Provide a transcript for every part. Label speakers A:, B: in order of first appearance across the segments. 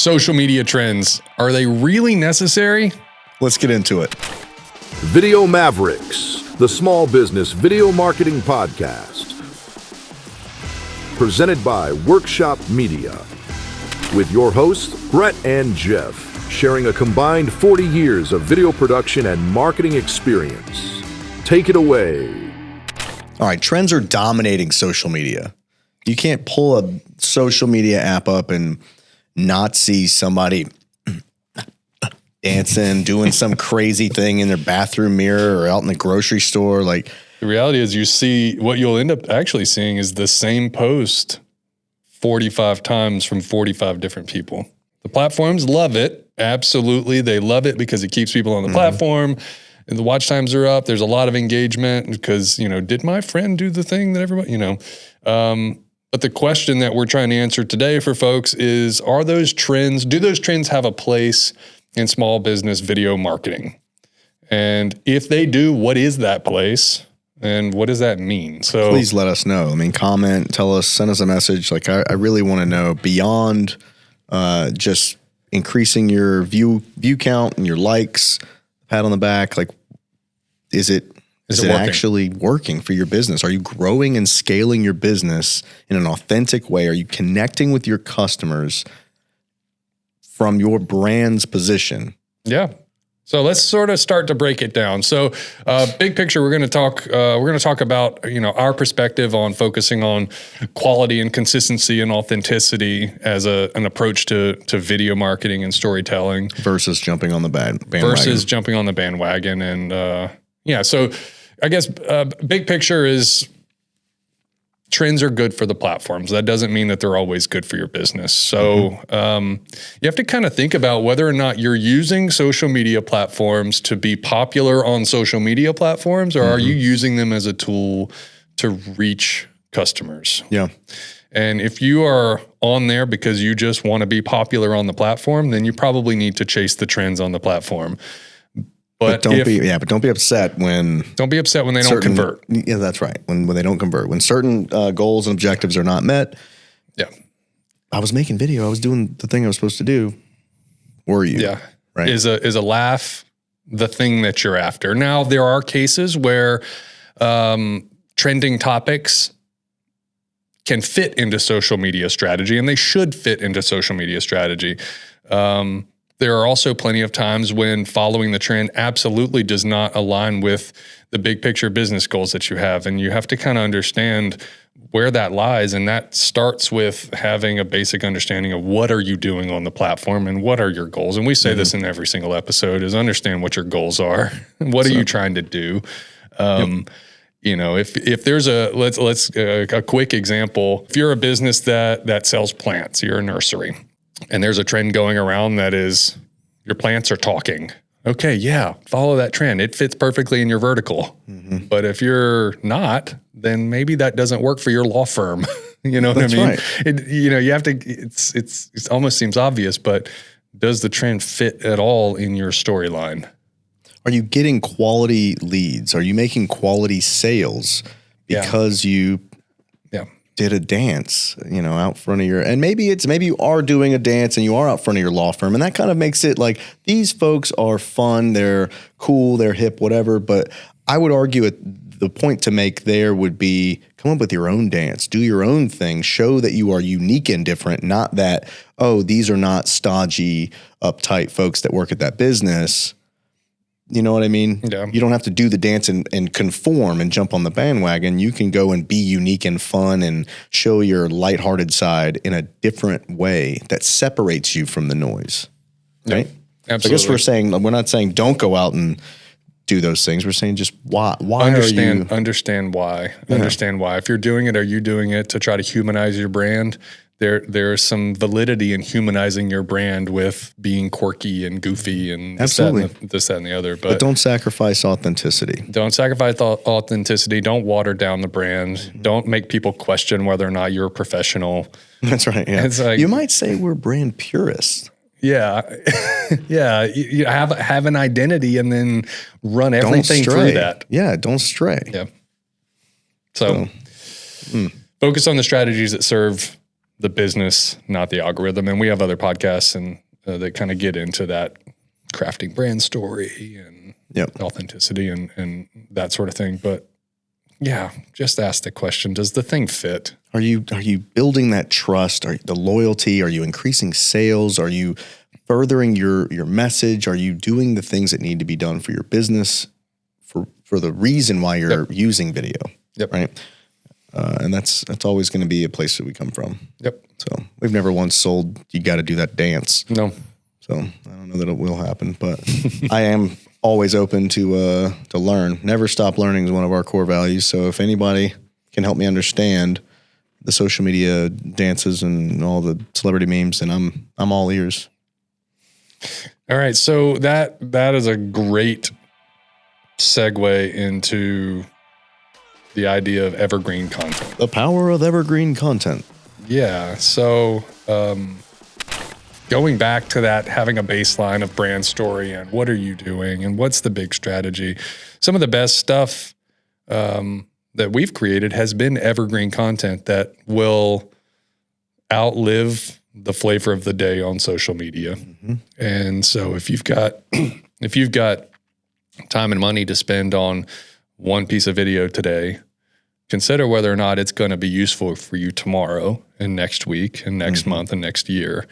A: social media trends, are they really necessary?
B: Let's get into it.
C: Video Mavericks, the small business video marketing podcast. Presented by Workshop Media. With your hosts, Brett and Jeff, sharing a combined 40 years of video production and marketing experience. Take it away.
B: All right, trends are dominating social media. You can't pull a social media app up and not see somebody dancing, doing some crazy thing in their bathroom mirror or out in the grocery store. Like,
A: the reality is you see what you'll end up actually seeing is the same post 45 times from 45 different people. The platforms love it. Absolutely. They love it because it keeps people on the platform. And the watch times are up. There's a lot of engagement because, did my friend do the thing that everybody, But the question that we're trying to answer today for folks is, do those trends have a place in small business video marketing? And if they do, what is that place? And what does that mean? So
B: please let us know. I mean, comment, tell us, send us a message. Like, I really want to know beyond just increasing your view count and your likes, pat on the back. Like, is it actually working for your business? Are you growing and scaling your business in an authentic way? Are you connecting with your customers from your brand's position?
A: Yeah. So let's sort of start to break it down. So, big picture, we're going to talk about, our perspective on focusing on quality and consistency and authenticity as an approach to video marketing and storytelling
B: versus jumping on the bandwagon. And, so I guess big picture is trends are good for the platforms. That doesn't mean that they're always good for your business. So you have to kind of think about whether or not you're using social media platforms to be popular on social media platforms, or are you using them as a tool to reach customers? Yeah.
A: And if you are on there because you just want to be popular on the platform, then you probably need to chase the trends on the platform. But don't be upset when they don't convert.
B: Yeah, that's right. When they don't convert, when certain goals and objectives are not met.
A: Yeah,
B: I was making video. I was doing the thing I was supposed to do. Were you?
A: Yeah,
B: right.
A: Is a laugh the thing that you're after? Now there are cases where trending topics can fit into social media strategy, and they should fit into social media strategy. There are also plenty of times when following the trend absolutely does not align with the big picture business goals that you have. And you have to kind of understand where that lies. And that starts with having a basic understanding of what are you doing on the platform and what are your goals. And we say this in every single episode, is understand what your goals are. What are you trying to do? If there's a quick example, if you're a business that sells plants, you're a nursery, and there's a trend going around that is your plants are talking. Okay, yeah, follow that trend. It fits perfectly in your vertical. But if you're not, then maybe that doesn't work for your law firm. You know what I mean?
B: Right.
A: You have to, it almost seems obvious, but does the trend fit at all in your storyline?
B: Are you getting quality leads? Are you making quality sales because you did a dance, out front of and maybe you are doing a dance and you are out front of your law firm, and that kind of makes it like these folks are fun, they're cool, they're hip, whatever. But I would argue the point to make there would be come up with your own dance, do your own thing, show that you are unique and different, not that, these are not stodgy, uptight folks that work at that business. You know what I mean?
A: Yeah.
B: You don't have to do the dance and conform and jump on the bandwagon. You can go and be unique and fun and show your lighthearted side in a different way that separates you from the noise. Right?
A: Absolutely.
B: So I guess we're not saying don't go out and do those things. We're saying just why
A: understand why.
B: Yeah.
A: Understand why. If you're doing it, are you doing it to try to humanize your brand? There's some validity in humanizing your brand with being quirky and goofy and this, that, and the other.
B: But don't sacrifice authenticity.
A: Don't sacrifice authenticity. Don't water down the brand. Don't make people question whether or not you're a professional.
B: That's right. Yeah.
A: It's like,
B: you might say we're brand purists.
A: Yeah. Yeah. You have an identity and then run everything through that.
B: Yeah. Don't stray.
A: Yeah. So focus on the strategies that serve the business, not the algorithm. And we have other podcasts and that kind of get into that crafting brand story and authenticity and that sort of thing. But yeah, just ask the question, does the thing fit?
B: Are you building that trust? Are the loyalty? Are you increasing sales? Are you furthering your message? Are you doing the things that need to be done for your business for the reason why you're using video?
A: Yep.
B: Right. And that's always going to be a place that we come from.
A: Yep.
B: So we've never once sold, you got to do that dance.
A: No.
B: So I don't know that it will happen, but I am always open to learn. Never stop learning is one of our core values. So if anybody can help me understand the social media dances and all the celebrity memes, then I'm all ears.
A: All right. So that is a great segue into the idea of evergreen content.
B: The power of evergreen content.
A: Yeah. So going back to that, having a baseline of brand story and what are you doing and what's the big strategy? Some of the best stuff that we've created has been evergreen content that will outlive the flavor of the day on social media. Mm-hmm. And so if you've got time and money to spend on one piece of video today, consider whether or not it's going to be useful for you tomorrow and next week and next month and next year.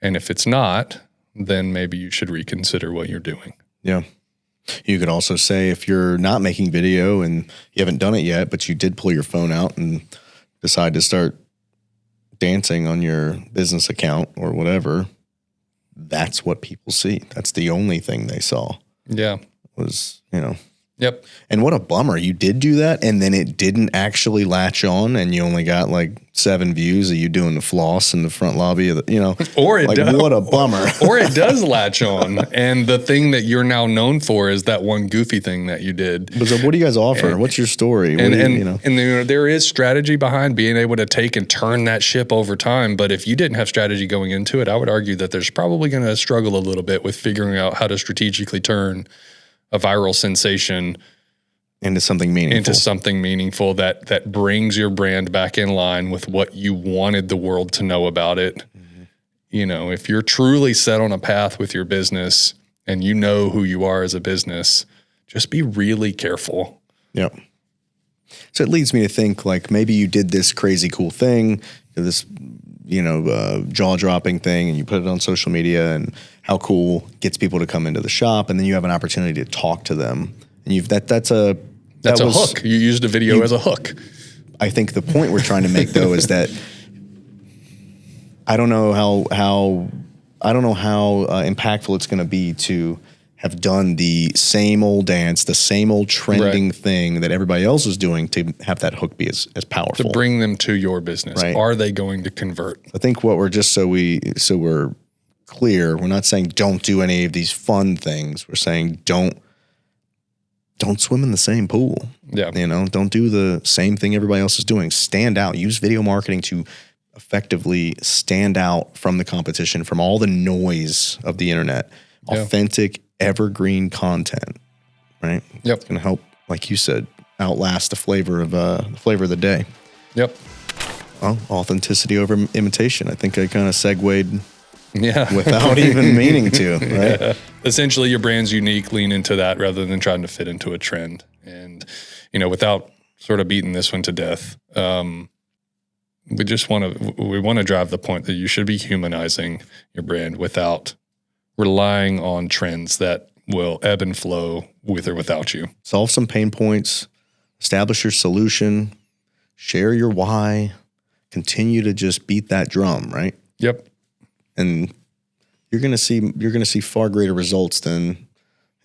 A: And if it's not, then maybe you should reconsider what you're doing.
B: Yeah. You could also say if you're not making video and you haven't done it yet, but you did pull your phone out and decide to start dancing on your business account or whatever, that's what people see. That's the only thing they saw.
A: Yeah.
B: Was,
A: Yep.
B: And what a bummer. You did do that, and then it didn't actually latch on, and you only got like 7 views of you doing the floss in the front lobby of the,
A: Or it does.
B: What a bummer.
A: Or it does latch on, and the thing that you're now known for is that one goofy thing that you did.
B: But so what do you guys offer? What's your story?
A: And there is strategy behind being able to take and turn that ship over time. But if you didn't have strategy going into it, I would argue that there's probably going to struggle a little bit with figuring out how to strategically turn a viral sensation
B: into something meaningful,
A: that brings your brand back in line with what you wanted the world to know about it. Mm-hmm. If you're truly set on a path with your business and you know who you are as a business, just be really careful.
B: Yep. So it leads me to think like maybe you did this crazy cool thing, this jaw-dropping thing, and you put it on social media, and how cool, gets people to come into the shop, and then you have an opportunity to talk to them, and that's a
A: hook. You used a video as a hook.
B: I think the point we're trying to make though is that I don't know how impactful it's going to be to have done the same old dance, the same old trending thing that everybody else is doing, to have that hook be as powerful.
A: To bring them to your business.
B: Right.
A: Are they going to convert?
B: I think what we're just so we're clear, we're not saying don't do any of these fun things. We're saying don't swim in the same pool.
A: Yeah.
B: Don't do the same thing everybody else is doing. Stand out. Use video marketing to effectively stand out from the competition, from all the noise of the internet. Yeah. Authentic, evergreen content, right?
A: Yep.
B: It's going to help, like you said, outlast the flavor of the day.
A: Yep.
B: Well, authenticity over imitation. I think I kind of segued
A: without
B: even meaning to, right?
A: Yeah. Essentially, your brand's unique. Lean into that rather than trying to fit into a trend. And, without sort of beating this one to death, we want to drive the point that you should be humanizing your brand without relying on trends that will ebb and flow with or without you.
B: Solve some pain points, establish your solution, share your why, continue to just beat that drum, right?
A: Yep.
B: And you're going to see far greater results than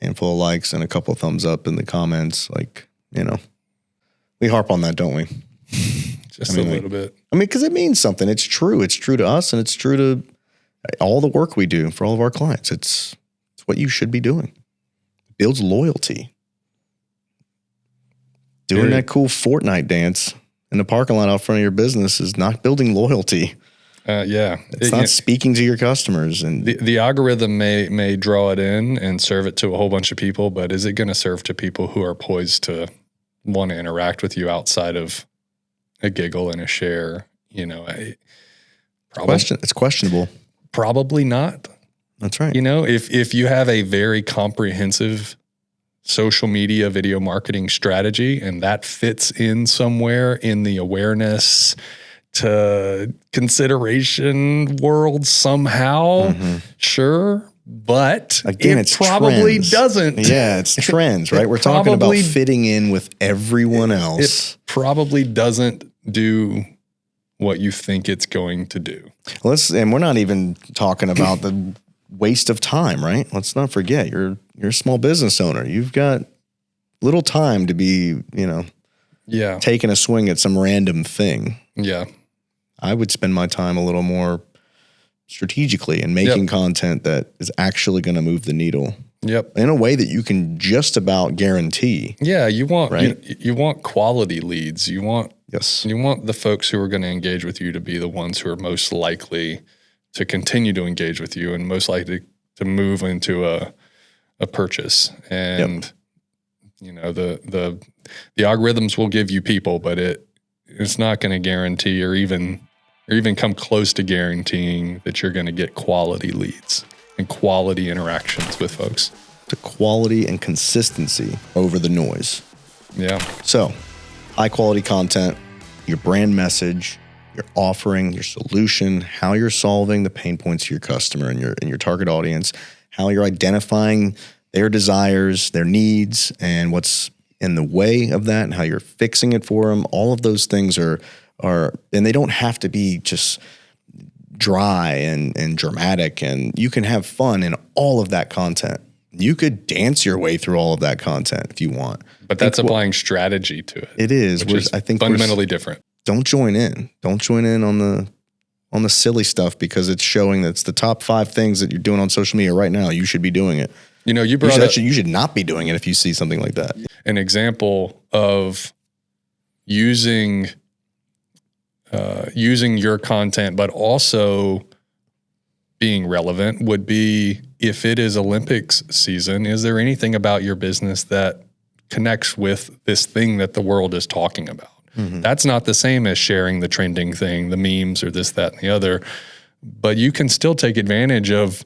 B: a handful of likes and a couple of thumbs up in the comments. We harp on that, don't we?
A: Just a little bit.
B: Because it means something. It's true. It's true to us, and it's true to all the work we do for all of our clients. It's what you should be doing. It builds loyalty. Doing that cool Fortnite dance in the parking lot out front of your business is not building loyalty. It's not speaking to your customers. And
A: the algorithm may draw it in and serve it to a whole bunch of people, but is it going to serve to people who are poised to want to interact with you outside of a giggle and a share?
B: It's questionable.
A: Probably not.
B: That's right.
A: You know, if you have a very comprehensive social media video marketing strategy and that fits in somewhere in the awareness to consideration world somehow, sure. But
B: again,
A: it probably
B: trends.
A: doesn't.
B: Yeah, it's trends, right? We're talking about fitting in with everyone else.
A: It probably doesn't do what you think it's going to do.
B: And we're not even talking about the waste of time, right? Let's not forget you're a small business owner. You've got little time to be, taking a swing at some random thing.
A: Yeah.
B: I would spend my time a little more strategically and making content that is actually going to move the needle.
A: Yep.
B: In a way that you can just about guarantee.
A: Yeah, you want
B: right?
A: you want quality leads. You want
B: yes.
A: You want the folks who are going to engage with you to be the ones who are most likely to continue to engage with you and most likely to move into a purchase. And the algorithms will give you people, but it's not going to guarantee or even come close to guaranteeing that you're going to get quality leads and quality interactions with folks.
B: The quality and consistency over the noise.
A: Yeah.
B: So, high quality content, your brand message, your offering, your solution, how you're solving the pain points of your customer and your target audience, how you're identifying their desires, their needs, and what's in the way of that and how you're fixing it for them. All of those things are and they don't have to be just dry and dramatic, and you can have fun in all of that content. You could dance your way through all of that content if you want.
A: But that's applying strategy to it.
B: It is.
A: Which is
B: I think
A: fundamentally different.
B: Don't join in. Don't join in on the silly stuff because it's showing that it's the top 5 things that you're doing on social media right now. You should be doing it. You should not be doing it if you see something like that.
A: An example of using your content, but also being relevant would be if it is Olympics season, is there anything about your business that connects with this thing that the world is talking about? Mm-hmm. That's not the same as sharing the trending thing, the memes or this, that, and the other, but you can still take advantage of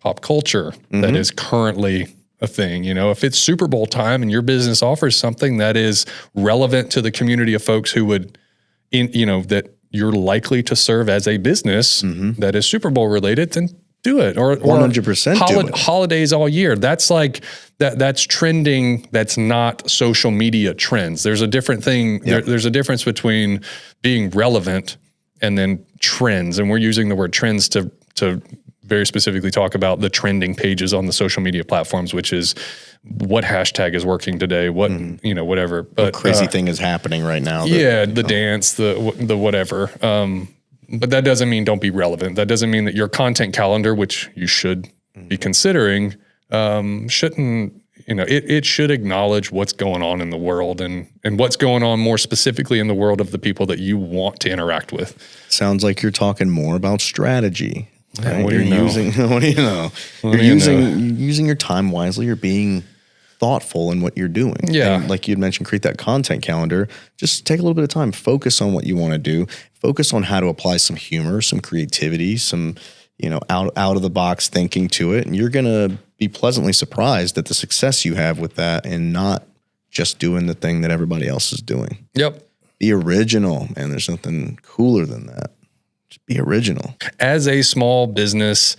A: pop culture that is currently a thing. If it's Super Bowl time and your business offers something that is relevant to the community of folks who would, that you're likely to serve as a business that is Super Bowl related, then do it. Or
B: 100% do it.
A: Holidays all year. That's like that's trending. That's not social media trends. There's a different thing.
B: Yep.
A: There's a difference between being relevant and then trends. And we're using the word trends to very specifically talk about the trending pages on the social media platforms, which is what hashtag is working today, what, whatever. But
B: what crazy thing is happening right now.
A: The dance, the whatever. But that doesn't mean don't be relevant. That doesn't mean that your content calendar, which you should be considering, shouldn't, it should acknowledge what's going on in the world and what's going on more specifically in the world of the people that you want to interact with.
B: Sounds like you're talking more about strategy. Right?
A: What do you know?
B: What do you know? You're using your time wisely. You're being thoughtful in what you're doing.
A: Yeah.
B: And like you'd mentioned, create that content calendar. Just take a little bit of time. Focus on what you want to do. Focus on how to apply some humor, some creativity, some, out of the box thinking to it. And you're going to be pleasantly surprised at the success you have with that and not just doing the thing that everybody else is doing.
A: Yep.
B: Be original, man. There's nothing cooler than that. Just be original.
A: As a small business,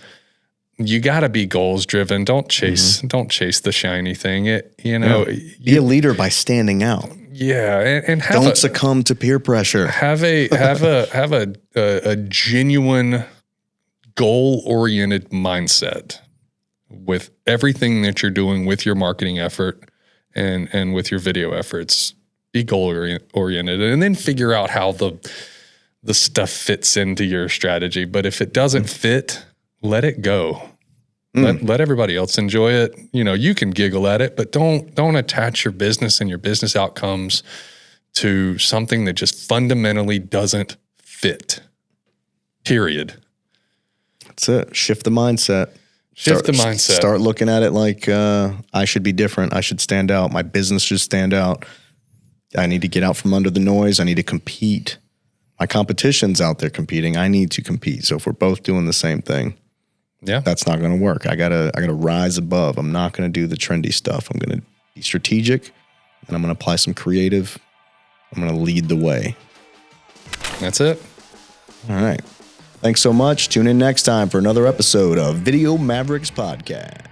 A: you got to be goals driven. Don't chase the shiny thing.
B: Be a leader by standing out.
A: Yeah, and
B: don't succumb to peer pressure.
A: Have a genuine goal oriented mindset with everything that you're doing with your marketing effort and with your video efforts. Be goal oriented, and then figure out how the stuff fits into your strategy. But if it doesn't fit, let it go. Let everybody else enjoy it. You can giggle at it, but don't attach your business and your business outcomes to something that just fundamentally doesn't fit. Period.
B: That's it. Shift the mindset. Start looking at it like I should be different. I should stand out. My business should stand out. I need to get out from under the noise. I need to compete My competition's out there competing. I need to compete. So if we're both doing the same thing, that's not going to work. I gotta rise above. I'm not going to do the trendy stuff. I'm going to be strategic, and I'm going to apply some creative. I'm going to lead the way.
A: That's it.
B: All right. Thanks so much. Tune in next time for another episode of Video Mavericks Podcast.